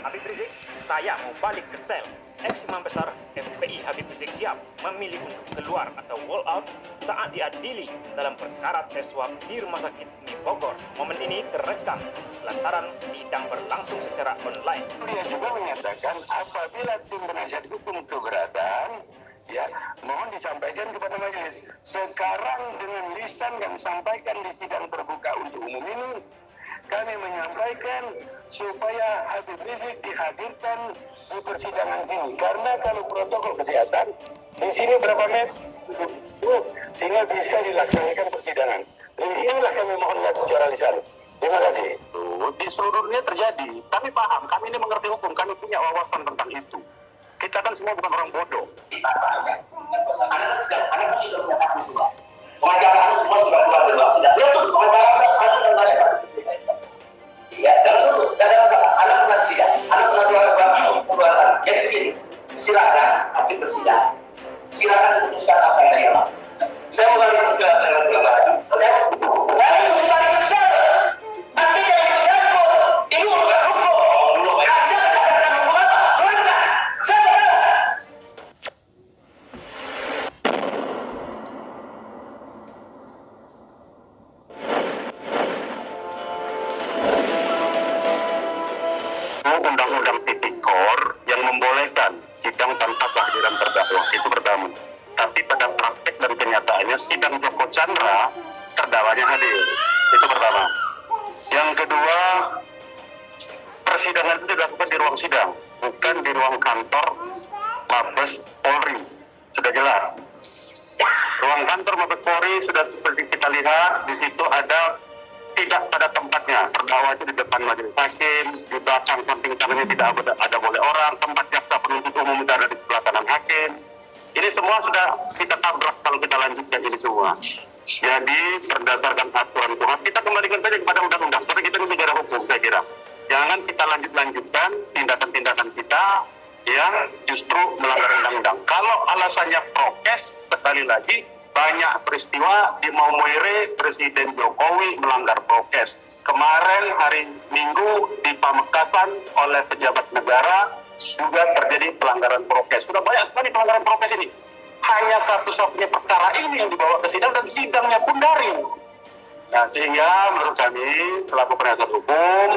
Habib Rizik, saya mau balik ke sel. Ex-imam besar FPI Habib Rizik Syihab memilih untuk keluar atau wall out saat diadili dalam perkara tes swab di Rumah Sakit Umi Bogor. Momen ini terekam lantaran sidang berlangsung secara online. Dia juga menyatakan apabila tim penasihat hukum keberatan, ya mohon disampaikan kepada majelis. Sekarang dengan lisan kami sampaikan di sidang terbuka untuk umum ini, kami menyampaikan supaya Habib Rizik dihadirkan di persidangan sini. Karena kalau protokol kesehatan, di sini berapa meter, sehingga bisa dilaksanakan persidangan. Jadi inilah kami mohonlah secara lisan. Terima kasih. Di seluruh dunia terjadi. Kami paham, kami ini mengerti hukum, kami punya wawasan tentang itu. Kita kan semua bukan orang bodoh. Anak sudah punya hak semua. Pengacara semua sudah keluar dari luar sidang. Dia tuh pengacara harus mengadakan satu kebiasaan. Ya, dalam itu tidak ada masalah. Anak pernah sidang, anak pernah keluar. Jadi begini, silakan hakim bersidang. Silakan putuskan apa yang dia mau. Saya mau balik ke saya mesti balik ke sana. Nanti jadi berjatuh. Ini urusan hukum. Anda berdasarkan hukum apa? Melanggar. Saya melanggar. Undang-undang tipikor yang membolehkan sidang tanpa kehadiran terdakwa itu pertama. Tapi pada praktek dan kenyataannya sidang Joko Chandra terdakwanya hadir. Itu pertama. Yang kedua, persidangan itu dilakukan di ruang sidang, bukan di ruang kantor Mabes Polri. Sudah jelas. Ruang kantor Mabes Polri sudah seperti kita lihat, di situ ada tidak pada tempatnya. Terdakwa itu di depan majelis hakim, di belakang samping kanannya tidak ada boleh orang, tempat jaksa penuntut umum itu ada di sebelah kanan hakim. Ini semua sudah kita tabrak kalau kita lanjutkan ini semua. Jadi berdasarkan aturan Tuhan, kita kembalikan saja kepada undang-undang. Tapi kita ini negara hukum, saya kira. Jangan kita lanjutkan tindakan-tindakan kita yang justru melanggar undang-undang. Kalau alasannya prokes, sekali lagi, banyak peristiwa di Maumere Presiden Jokowi melanggar prokes. Kemarin hari Minggu di Pamekasan oleh pejabat negara juga terjadi pelanggaran prokes. Sudah banyak sekali pelanggaran prokes ini. Hanya satu-satunya perkara ini yang dibawa ke sidang dan sidangnya pun daring. Nah, sehingga menurut kami selaku penasihat hukum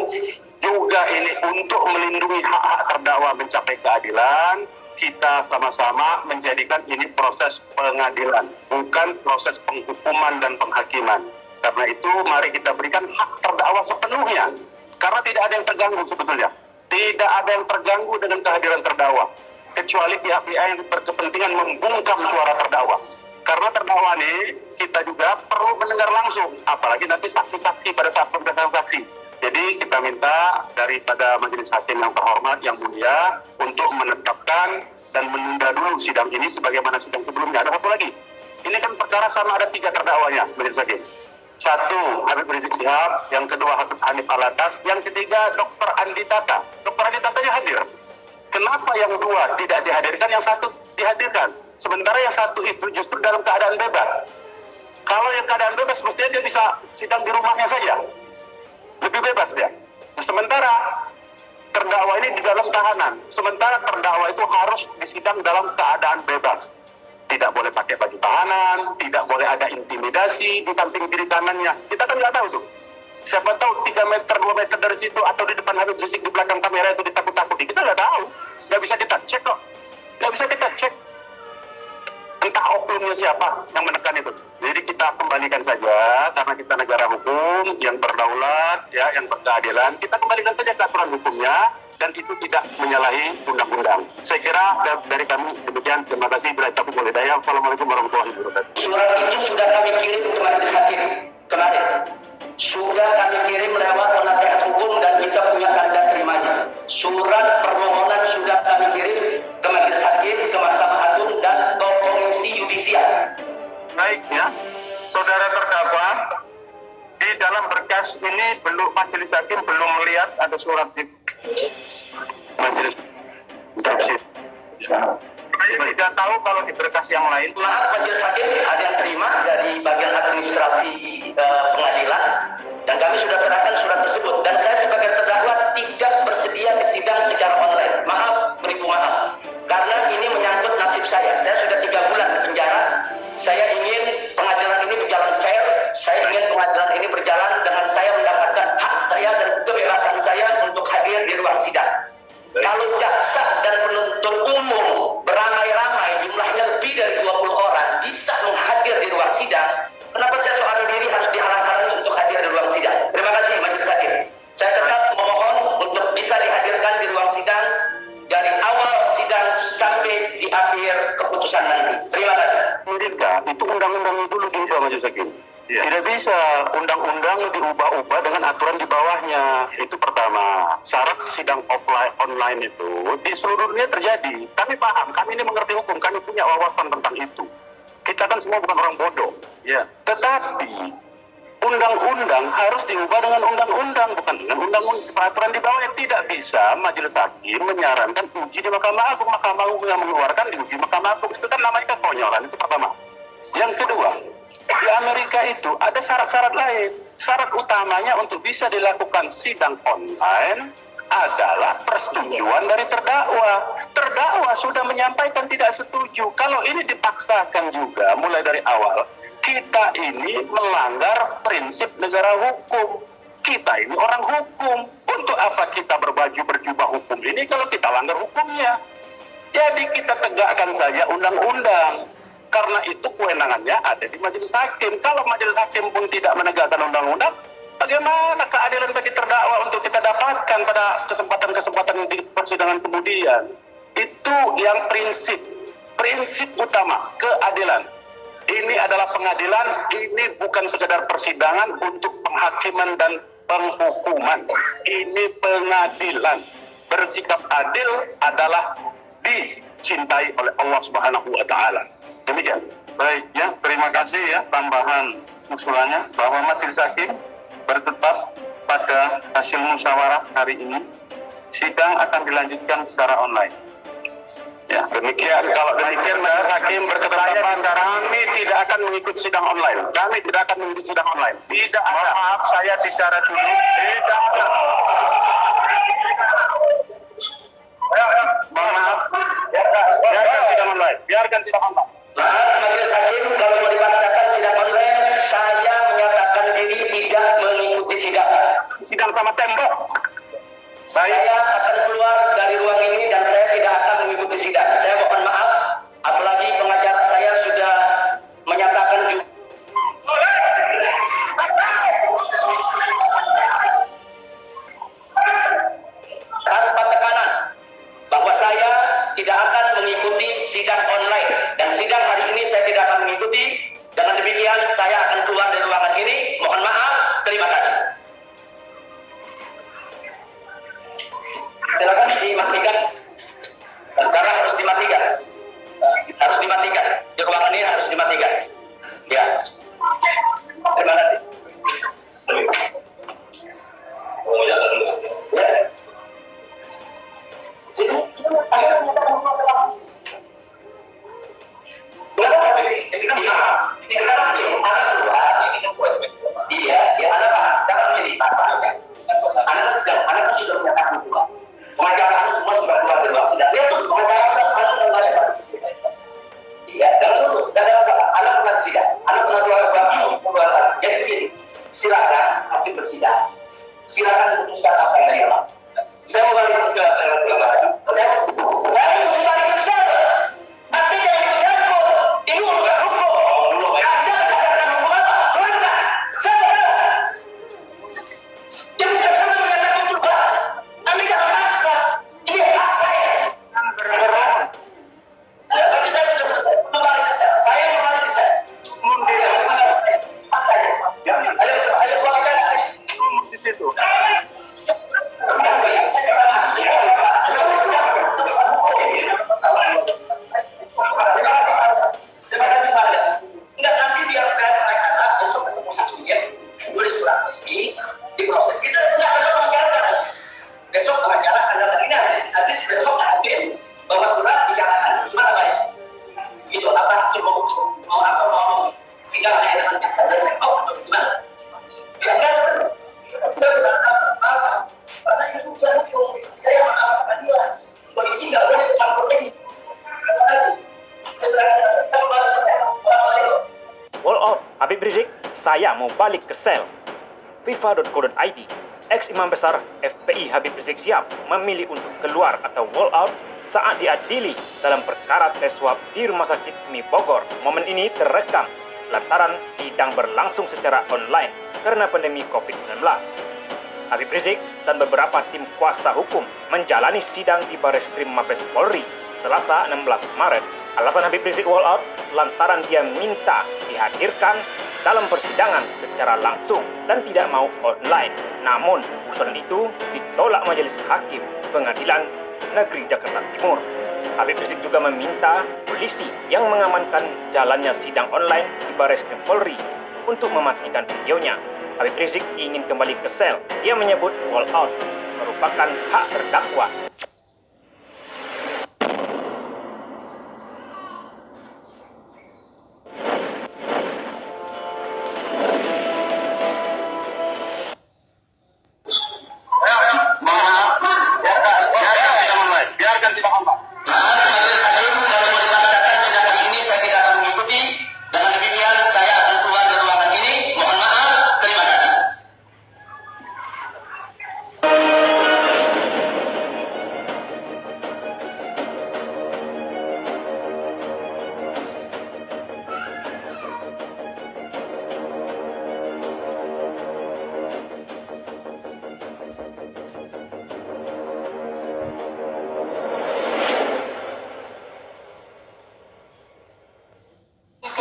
juga ini untuk melindungi hak-hak terdakwa mencapai keadilan. Kita sama-sama menjadikan ini proses pengadilan, bukan proses penghukuman dan penghakiman. Karena itu mari kita berikan hak terdakwa sepenuhnya. Karena tidak ada yang terganggu sebetulnya. Tidak ada yang terganggu dengan kehadiran terdakwa. Kecuali pihak-pihak yang berkepentingan membungkam suara terdakwa. Karena terdakwa ini kita juga perlu mendengar langsung. Apalagi nanti saksi-saksi pada saat pemeriksaan saksi. Jadi kita minta daripada majelis hakim yang terhormat, yang mulia, untuk menetapkan dan menunda dulu sidang ini sebagaimana sidang sebelumnya. Ada satu lagi. Ini kan perkara sama ada 3 terdakwanya, majelis hakim. 1, Habib Rizik Syihab. Yang kedua, Habib Hanif Alatas. Yang ketiga, Dr. Andi Tata. Dr. Andi Tatanya hadir. Kenapa yang 2 tidak dihadirkan, yang 1 dihadirkan? Sementara yang 1 itu justru dalam keadaan bebas. Kalau yang keadaan bebas, mestinya dia bisa sidang di rumahnya saja. Lebih bebas dia. Sementara terdakwa ini di dalam tahanan. Sementara terdakwa itu harus disidang dalam keadaan bebas. Tidak boleh pakai baju tahanan, tidak boleh ada intimidasi di samping kiri kanannya. Kita kan nggak tahu tuh. Siapa tahu 3 meter, 2 meter dari situ atau di depan Habib Rizik di belakang kamera itu ditakut-takuti. Kita nggak tahu. Nggak bisa kita cek kok. Nggak bisa kita cek. Entah oknumnya siapa yang menekan itu. Jadi kita kembalikan saja, karena kita negara hukum yang berdaulat, ya, yang berkeadilan, kita kembalikan saja ke aturan hukumnya, dan itu tidak menyalahi undang-undang. Saya kira dari kami demikian. Terima kasih. Bila cabut oleh daya. Assalamualaikum warahmatullahi wabarakatuh. Surat itu sudah kami kirim ke majelis hakim kemarin. Sudah kami kirim lewat penasihat hukum dan kita punya tanda terimanya. Surat permohonan sudah kami kirim ke majelis hakim, ke Mahkamah Agung dan ke Komisi Yudisial. Baik ya, saudara terdakwa, di dalam berkas ini majelis hakim belum melihat ada surat di majelis instruksi. Saya tidak tahu kalau di berkas yang lain. Majelis hakim ada yang terima dari bagian administrasi pengadilan dan kami sudah serahkan surat tersebut. Dan saya sebagai terdakwa tidak bersedia disidang pengadilan ini berjalan dengan saya mendapatkan hak saya dan kebebasan saya untuk hadir di ruang sidang. Kalau jaksa dan penuntut umum beramai-ramai, jumlahnya lebih dari 20 orang, bisa menghadir di ruang sidang, kenapa saya seorang diri harus dihalang-halangi untuk hadir di ruang sidang? Terima kasih Majelis Hakim. Saya tetap memohon untuk bisa dihadirkan di ruang sidang dari awal sidang sampai di akhir keputusan nanti. Terima kasih. Mungkinkah itu undang-undang itu logika Majelis Hakim? Tidak bisa undang-undang diubah-ubah dengan aturan di bawahnya. Itu pertama. Syarat sidang offline online itu di seluruh dunia terjadi. Kami paham, kami ini mengerti hukum, kami punya wawasan tentang itu. Kita kan semua bukan orang bodoh. Ya. Tetapi undang-undang harus diubah dengan undang-undang, bukan dengan undang-undang. Peraturan di bawahnya tidak bisa Majelis Hakim menyarankan uji di Mahkamah Agung. Mahkamah Agung yang mengeluarkan diuji Mahkamah Agung. Itu kan namanya kekonyolan. Itu pertama. Yang kedua, di Amerika itu ada syarat-syarat lain. Syarat utamanya untuk bisa dilakukan sidang online adalah persetujuan dari terdakwa. Terdakwa sudah menyampaikan tidak setuju. Kalau ini dipaksakan juga mulai dari awal, kita ini melanggar prinsip negara hukum. Kita ini orang hukum. Untuk apa kita berjubah hukum ini kalau kita langgar hukumnya? Jadi kita tegakkan saja undang-undang. Karena itu kewenangannya ada di Majelis Hakim. Kalau Majelis Hakim pun tidak menegakkan undang-undang, bagaimana keadilan bagi terdakwa untuk kita dapatkan pada kesempatan-kesempatan di persidangan kemudian? Itu yang prinsip utama, keadilan. Ini adalah pengadilan, ini bukan sekedar persidangan untuk penghakiman dan penghukuman. Ini pengadilan. Bersikap adil adalah dicintai oleh Allah Subhanahu wa Ta'ala. Demikian. Baik ya, terima kasih ya tambahan usulannya bahwa Majelis Hakim bertetap pada hasil musyawarah hari ini. Sidang akan dilanjutkan secara online. Ya, demikian. Kalau demikian Majelis Hakim berketetapan kami tidak akan mengikuti sidang online. Kami tidak akan mengikuti sidang online. Tidak ada. Maaf, saya bicara dulu. Tidak ada. Maaf. Biarkan sidang online. Biarkan sidang online. Majelis Hakim, kalau mau dipaksakan sidang online, saya menyatakan diri tidak mengikuti sidang. Sidang sama tembok. Saya akan keluar dari ruang ini dan saya tidak akan mengikuti sidang. Saya mohon maaf, apalagi pengacara saya sudah menyatakan juga. Tanpa tekanan bahwa saya tidak akan mengikuti sidang online dan sidang hari ini saya tidak akan mengikuti. Dengan demikian saya akan keluar dari ruangan ini. Mohon maaf, terima kasih. Silakan dimatikan. Karena harus dimatikan. Harus dimatikan. Di ruangan ini harus dimatikan. Ya. Terima kasih. Ya. Jadi, silakan hakim bersidang. Silakan putuskan apa yang dia mau. Saya mau balik ke saya mesti balik ke sana. Tapi jangan ikut-campur. Ini urusan hukum. Anda berdasarkan hukum apa? Melanggar. Saya melanggar. Dia bukan sama menyatakan juga. Anda jangan paksa. Ini hak saya. Tapi saya sudah selesai. Kembali ke saya. Saya kembali ke saya. Hak saya. Ayo keluarkan. Di situ. Habib Rizik, saya mau balik ke sel. FIFA.co.id, ex-imam besar FPI Habib Rizik Syihab memilih untuk keluar atau wall out saat diadili dalam perkara tes swab di Rumah Sakit MI Bogor. Momen ini terekam lantaran sidang berlangsung secara online karena pandemi COVID-19. Habib Rizik dan beberapa tim kuasa hukum menjalani sidang di Bareskrim Mabes Polri Selasa 16 Maret. Alasan Habib Rizik wall out lantaran dia minta dihadirkan dalam persidangan secara langsung dan tidak mau online. Namun, usulan itu ditolak Majelis Hakim Pengadilan Negeri Jakarta Timur. Habib Rizik juga meminta polisi yang mengamankan jalannya sidang online di Bareskrim Polri untuk mematikan videonya. Habib Rizik ingin kembali ke sel. Dia menyebut wall out merupakan hak terdakwa.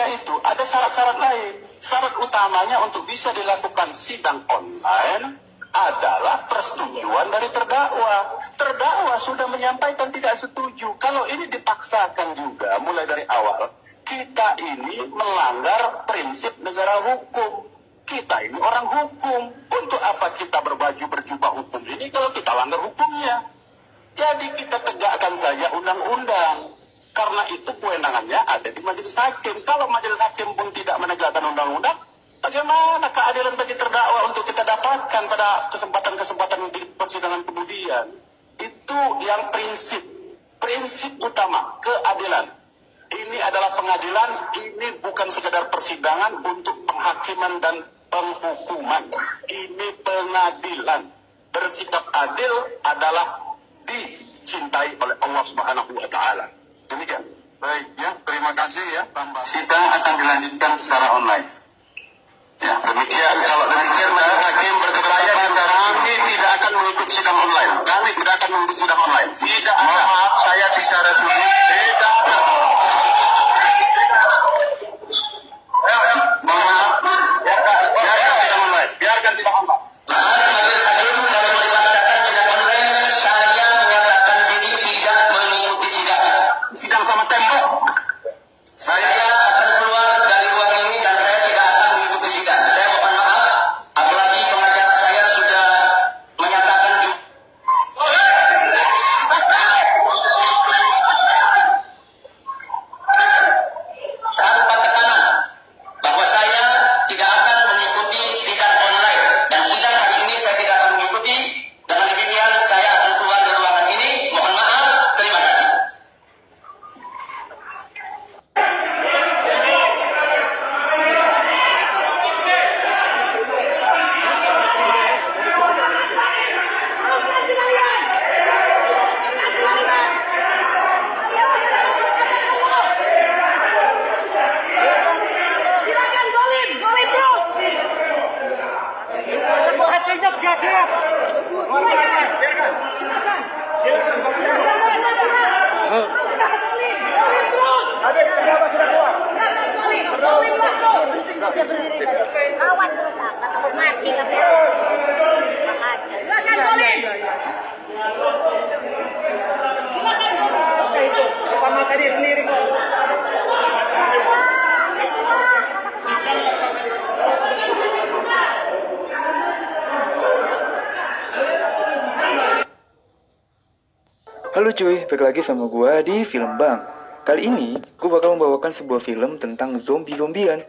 Itu ada syarat-syarat lain. Syarat utamanya untuk bisa dilakukan sidang online adalah persetujuan dari terdakwa. Terdakwa sudah menyampaikan tidak setuju. Kalau ini dipaksakan juga mulai dari awal, kita ini melanggar prinsip negara hukum. Kita ini orang hukum. Untuk apa kita berjubah hukum ini kalau kita langgar hukumnya? Jadi kita tegakkan saja undang-undang. Karena itu kewenangannya ada di Majelis Hakim. Kalau Majelis Hakim pun tidak menegakkan undang-undang, bagaimana keadilan bagi terdakwa untuk kita dapatkan pada kesempatan-kesempatan di persidangan kemudian? Itu yang prinsip utama, keadilan. Ini adalah pengadilan, ini bukan sekedar persidangan untuk penghakiman dan penghukuman. Ini pengadilan. Bersikap adil adalah dicintai oleh Allah Subhanahu wa Ta'ala. Demikian. Baik ya, terima kasih ya. Sidang akan dilanjutkan secara online. Ya, demikian. Kalau demikian, hakim berkeberatan, kami tidak akan mengikuti sidang online. Kami tidak akan mengikuti sidang online. Tidak ada. Mohon maaf, saya secara resmi tidak ada. Mohon maaf, biarkan sidang online. Biarkan sidang online. Sidang sama tembok. Saya akan keluar dari ruang ini dan saya tidak akan mengikuti sidang. Saya mohon maaf, apalagi pengacara saya sudah menyatakan tanpa tekanan bahwa saya tidak akan mengikuti sidang online dan sidang hari ini saya tidak akan mengikuti. Dengan demikian saya akan keluar dari ruangan ini. Mohon maaf, terima kasih. Awan terus mati tapi Halo cuy, balik lagi sama gue di Film Bang. Kali ini, gue bakal membawakan sebuah film tentang zombie-zombian